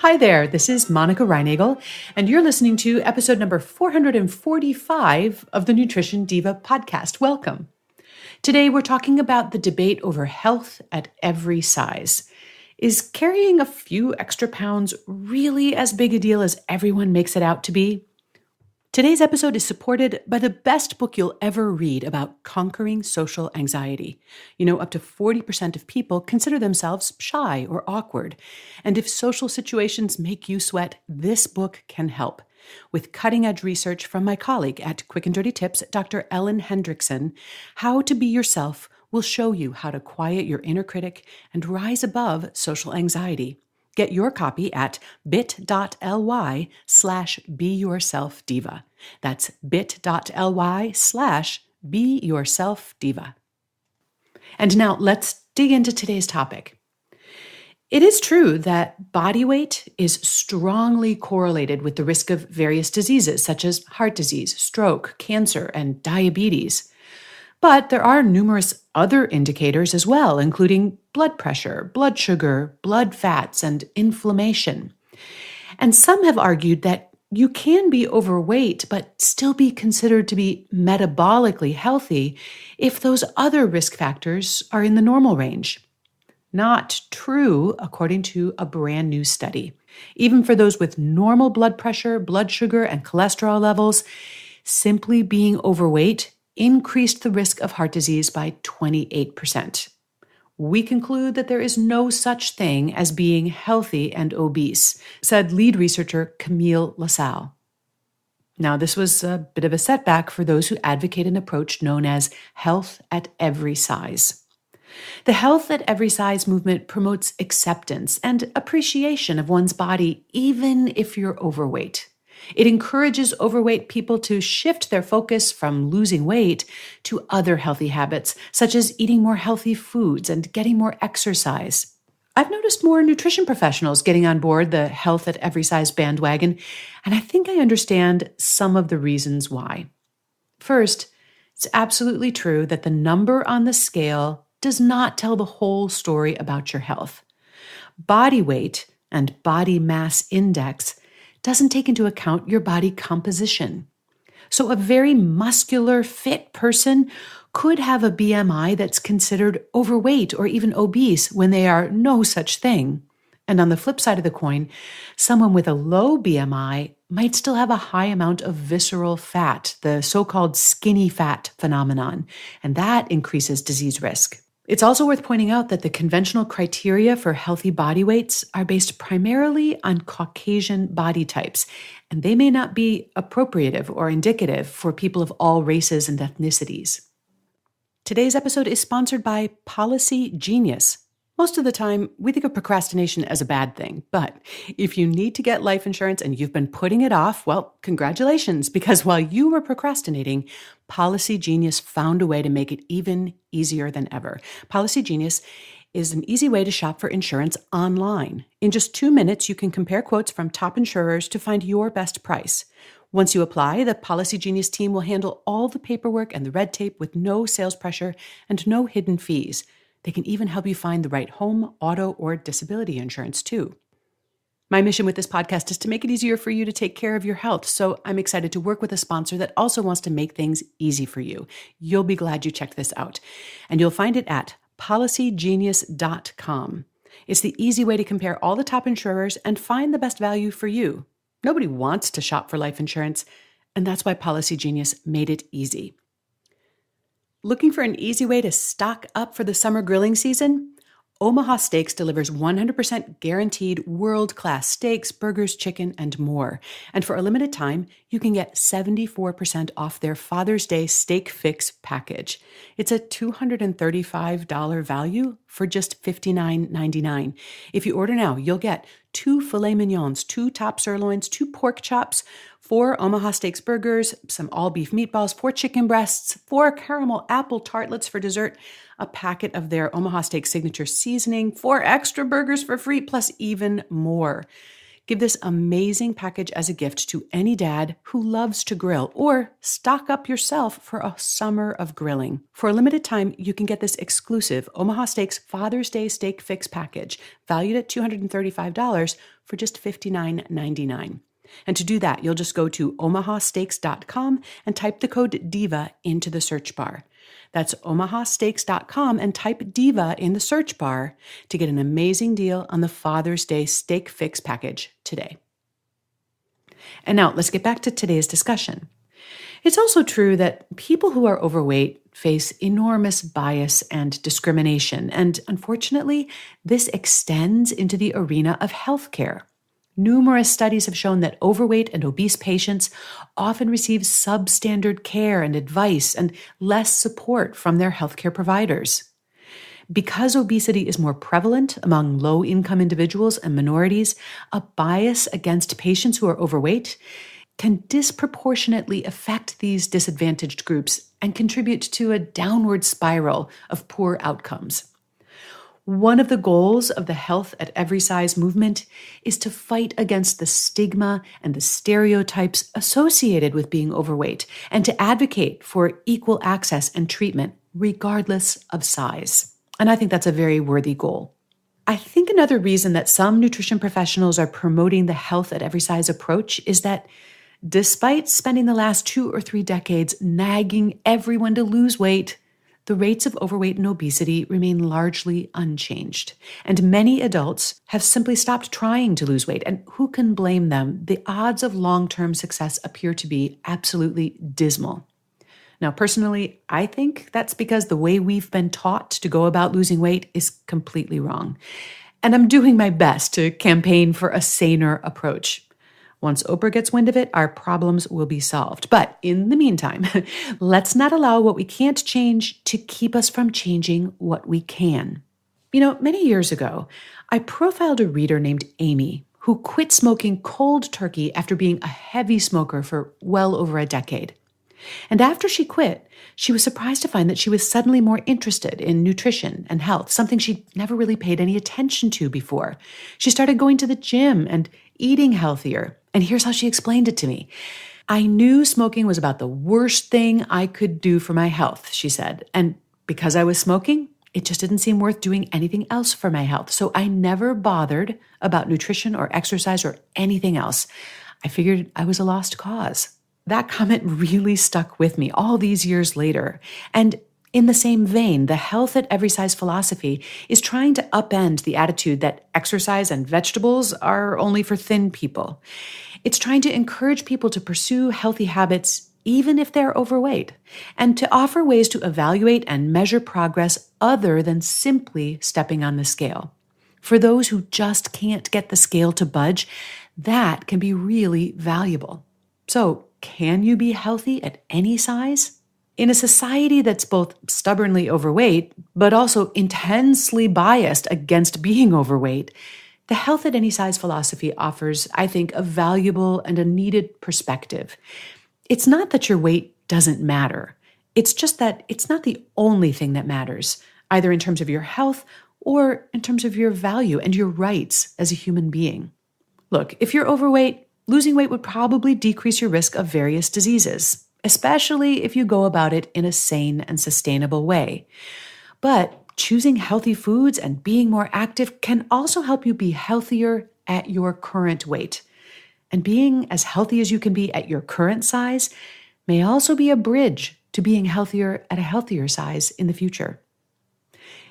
Hi there, this is Monica Reinagel, and you're listening to episode number 445 of the Nutrition Diva podcast. Welcome. Today, we're talking about the debate over health at every size. Is carrying a few extra pounds really as big a deal as everyone makes it out to be? Today's episode is supported by the best book you'll ever read about conquering social anxiety. You know, up to 40% of people consider themselves shy or awkward. And if social situations make you sweat, this book can help. With cutting-edge research from my colleague at Quick and Dirty Tips, Dr. Ellen Hendrickson, How to Be Yourself will show you how to quiet your inner critic and rise above social anxiety. Get your copy at bit.ly/beyourselfdiva. That's bit.ly/beyourselfdiva. And now let's dig into today's topic. It is true that body weight is strongly correlated with the risk of various diseases such as heart disease, stroke, cancer, and diabetes. But there are numerous other indicators as well, including blood pressure, blood sugar, blood fats, and inflammation. And some have argued that you can be overweight but still be considered to be metabolically healthy if those other risk factors are in the normal range. Not true, according to a brand new study. Even for those with normal blood pressure, blood sugar, and cholesterol levels, simply being overweight increased the risk of heart disease by 28%. We conclude that there is no such thing as being healthy and obese, said lead researcher Camille LaSalle. Now, this was a bit of a setback for those who advocate an approach known as health at every size. The health at every size movement promotes acceptance and appreciation of one's body, even if you're overweight. It encourages overweight people to shift their focus from losing weight to other healthy habits, such as eating more healthy foods and getting more exercise. I've noticed more nutrition professionals getting on board the health at every size bandwagon, and I think I understand some of the reasons why. First, it's absolutely true that the number on the scale does not tell the whole story about your health. Body weight and body mass index doesn't take into account your body composition. So a very muscular, fit person could have a BMI that's considered overweight or even obese when they are no such thing. And on the flip side of the coin, someone with a low BMI might still have a high amount of visceral fat, the so-called skinny fat phenomenon, and that increases disease risk. It's also worth pointing out that the conventional criteria for healthy body weights are based primarily on Caucasian body types, and they may not be appropriative or indicative for people of all races and ethnicities. Today's episode is sponsored by Policy Genius. Most of the time, we think of procrastination as a bad thing, but if you need to get life insurance and you've been putting it off, well, congratulations, because while you were procrastinating, Policy Genius found a way to make it even easier than ever. Policy Genius is an easy way to shop for insurance online. In just 2 minutes, you can compare quotes from top insurers to find your best price. Once you apply, the Policy Genius team will handle all the paperwork and the red tape with no sales pressure and no hidden fees. They can even help you find the right home, auto, or disability insurance, too. My mission with this podcast is to make it easier for you to take care of your health, so I'm excited to work with a sponsor that also wants to make things easy for you. You'll be glad you checked this out. And you'll find it at policygenius.com. It's the easy way to compare all the top insurers and find the best value for you. Nobody wants to shop for life insurance, and that's why Policy Genius made it easy. Looking for an easy way to stock up for the summer grilling season? Omaha Steaks delivers 100% guaranteed world-class steaks, burgers, chicken, and more. And for a limited time, you can get 74% off their Father's Day Steak Fix package. It's a $235 value for just $59.99. If you order now, you'll get 2 filet mignons, 2 top sirloins, 2 pork chops, 4 Omaha Steaks burgers, some all-beef meatballs, 4 chicken breasts, 4 caramel apple tartlets for dessert, a packet of their Omaha Steaks signature seasoning, 4 extra burgers for free, plus even more. Give this amazing package as a gift to any dad who loves to grill, or stock up yourself for a summer of grilling. For a limited time, you can get this exclusive Omaha Steaks Father's Day Steak Fix package, valued at $235 for just $59.99. And to do that, you'll just go to omahasteaks.com and type the code DIVA into the search bar. That's omahasteaks.com and type DIVA in the search bar to get an amazing deal on the Father's Day Steak Fix package today. And now let's get back to today's discussion. It's also true that people who are overweight face enormous bias and discrimination, and unfortunately, this extends into the arena of healthcare. Numerous studies have shown that overweight and obese patients often receive substandard care and advice and less support from their healthcare providers. Because obesity is more prevalent among low-income individuals and minorities, a bias against patients who are overweight can disproportionately affect these disadvantaged groups and contribute to a downward spiral of poor outcomes. One of the goals of the Health at Every Size movement is to fight against the stigma and the stereotypes associated with being overweight and to advocate for equal access and treatment regardless of size. And I think that's a very worthy goal. I think another reason that some nutrition professionals are promoting the Health at Every Size approach is that despite spending the last 2 or 3 decades nagging everyone to lose weight, the rates of overweight and obesity remain largely unchanged. And many adults have simply stopped trying to lose weight. And who can blame them? The odds of long-term success appear to be absolutely dismal. Now, personally, I think that's because the way we've been taught to go about losing weight is completely wrong. And I'm doing my best to campaign for a saner approach. Once Oprah gets wind of it, our problems will be solved. But in the meantime, let's not allow what we can't change to keep us from changing what we can. Many years ago, I profiled a reader named Amy who quit smoking cold turkey after being a heavy smoker for well over a decade. And after she quit, she was surprised to find that she was suddenly more interested in nutrition and health, something she'd never really paid any attention to before. She started going to the gym and eating healthier. And here's how she explained it to me. I knew smoking was about the worst thing I could do for my health, she said. And because I was smoking, it just didn't seem worth doing anything else for my health. So I never bothered about nutrition or exercise or anything else. I figured I was a lost cause. That comment really stuck with me all these years later. And in the same vein, the Health at Every Size philosophy is trying to upend the attitude that exercise and vegetables are only for thin people. It's trying to encourage people to pursue healthy habits even if they're overweight, and to offer ways to evaluate and measure progress other than simply stepping on the scale. For those who just can't get the scale to budge, that can be really valuable. So, can you be healthy at any size? In a society that's both stubbornly overweight, but also intensely biased against being overweight, the Health at Any Size philosophy offers, I think, a valuable and a needed perspective. It's not that your weight doesn't matter. It's just that it's not the only thing that matters, either in terms of your health or in terms of your value and your rights as a human being. Look, if you're overweight, losing weight would probably decrease your risk of various diseases, especially if you go about it in a sane and sustainable way. But choosing healthy foods and being more active can also help you be healthier at your current weight. And being as healthy as you can be at your current size may also be a bridge to being healthier at a healthier size in the future.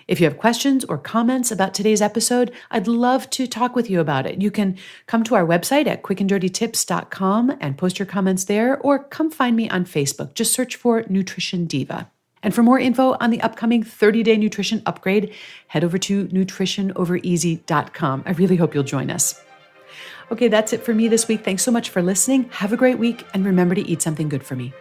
If you have questions or comments about today's episode, I'd love to talk with you about it. You can come to our website at quickanddirtytips.com and post your comments there, or come find me on Facebook. Just search for Nutrition Diva. And for more info on the upcoming 30-day nutrition upgrade, head over to nutritionovereasy.com. I really hope you'll join us. Okay, that's it for me this week. Thanks so much for listening. Have a great week, and remember to eat something good for me.